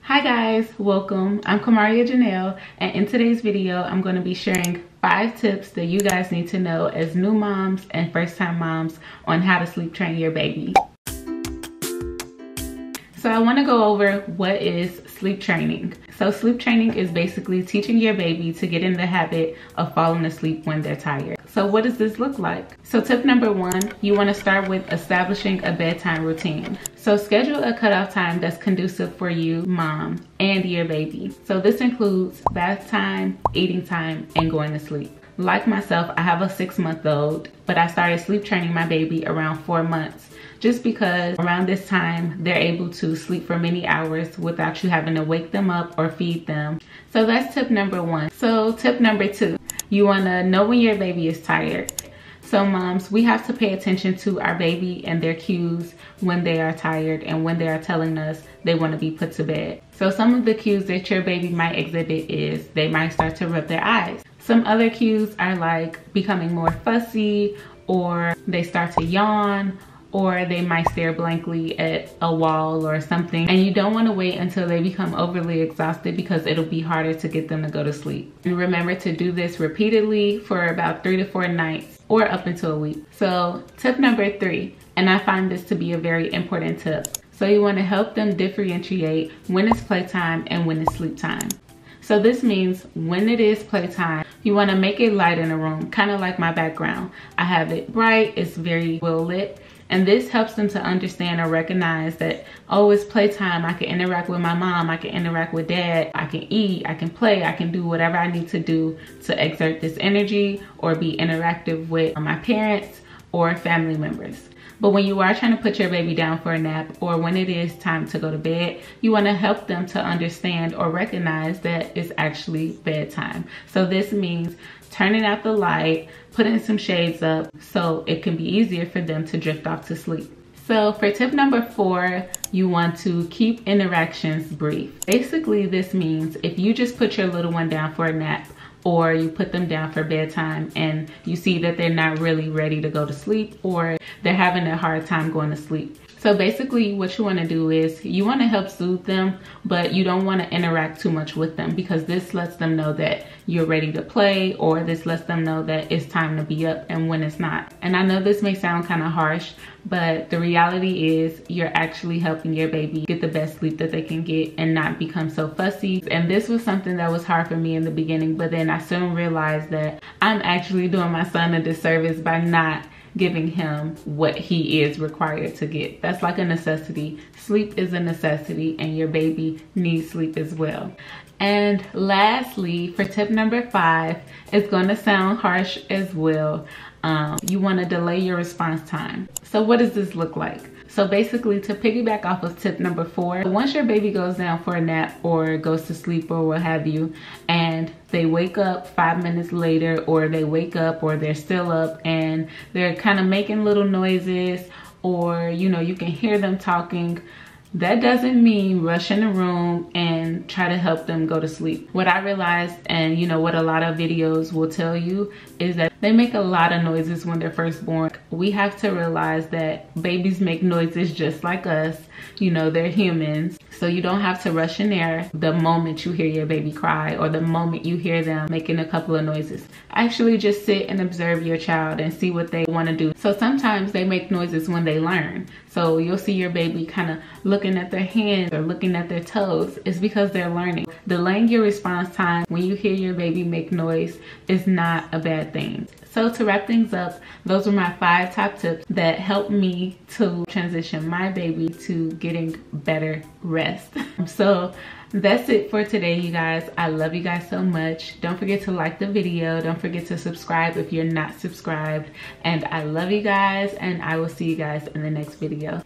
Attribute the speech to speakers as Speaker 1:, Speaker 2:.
Speaker 1: Hi guys, welcome. I'm Kamaria Janelle, and in today's video, I'm going to be sharing 5 tips that you guys need to know as new moms and first-time moms on how to sleep train your baby. So I want to go over what is sleep training. So sleep training is basically teaching your baby to get in the habit of falling asleep when they're tired. So what does this look like? So tip number 1, you want to start with establishing a bedtime routine. So schedule a cutoff time that's conducive for you, mom, and your baby. So this includes bath time, eating time, and going to sleep. Like myself, I have a 6-month-old, but I started sleep training my baby around 4 months, just because around this time, they're able to sleep for many hours without you having to wake them up or feed them. So that's tip number 1. So tip number 2, you wanna know when your baby is tired. So moms, we have to pay attention to our baby and their cues when they are tired and when they are telling us they want to be put to bed. So some of the cues that your baby might exhibit is they might start to rub their eyes. Some other cues are like becoming more fussy, or they start to yawn, or they might stare blankly at a wall or something. And you don't want to wait until they become overly exhausted, because it'll be harder to get them to go to sleep. And remember to do this repeatedly for about 3 to 4 nights or up until a week. So tip number 3, and I find this to be a very important tip. So you want to help them differentiate when it's playtime and when it's sleep time. So this means when it is playtime, you want to make it light in the room, kind of like my background. I have it bright, it's very well lit. And this helps them to understand or recognize that, oh, it's playtime. I can interact with my mom. I can interact with dad. I can eat. I can play. I can do whatever I need to do to exert this energy or be interactive with my parents or family members. But when you are trying to put your baby down for a nap, or when it is time to go to bed, you want to help them to understand or recognize that it's actually bedtime. So this means turning out the light, putting some shades up so it can be easier for them to drift off to sleep. So for tip number 4, you want to keep interactions brief. Basically, this means if you just put your little one down for a nap, or you put them down for bedtime and you see that they're not really ready to go to sleep, or they're having a hard time going to sleep. So basically what you want to do is you want to help soothe them, but you don't want to interact too much with them, because this lets them know that you're ready to play, or this lets them know that it's time to be up and when it's not. And I know this may sound kind of harsh, but the reality is you're actually helping your baby get the best sleep that they can get and not become so fussy. And this was something that was hard for me in the beginning, but then I soon realized that I'm actually doing my son a disservice by not giving him what he is required to get. That's like a necessity. Sleep is a necessity, and your baby needs sleep as well. And lastly, for tip number 5, it's going to sound harsh as well. You want to delay your response time. So what does this look like? So basically, to piggyback off of tip number 4, once your baby goes down for a nap or goes to sleep or what have you, and they wake up 5 minutes later, or they wake up or they're still up and they're kind of making little noises, or you know, you can hear them talking, that doesn't mean rush in the room and try to help them go to sleep. What I realized, and you know what a lot of videos will tell you, is that they make a lot of noises when they're first born. We have to realize that babies make noises just like us. You know, they're humans. So you don't have to rush in there the moment you hear your baby cry, or the moment you hear them making a couple of noises. Actually just sit and observe your child and see what they want to do. So sometimes they make noises when they learn. So you'll see your baby kind of looking at their hands or looking at their toes. It's because they're learning. Delaying your response time when you hear your baby make noise is not a bad thing. So to wrap things up, those were my 5 top tips that helped me to transition my baby to getting better rest. So that's it for today, you guys. I love you guys so much. Don't forget to like the video. Don't forget to subscribe if you're not subscribed. And I love you guys, and I will see you guys in the next video.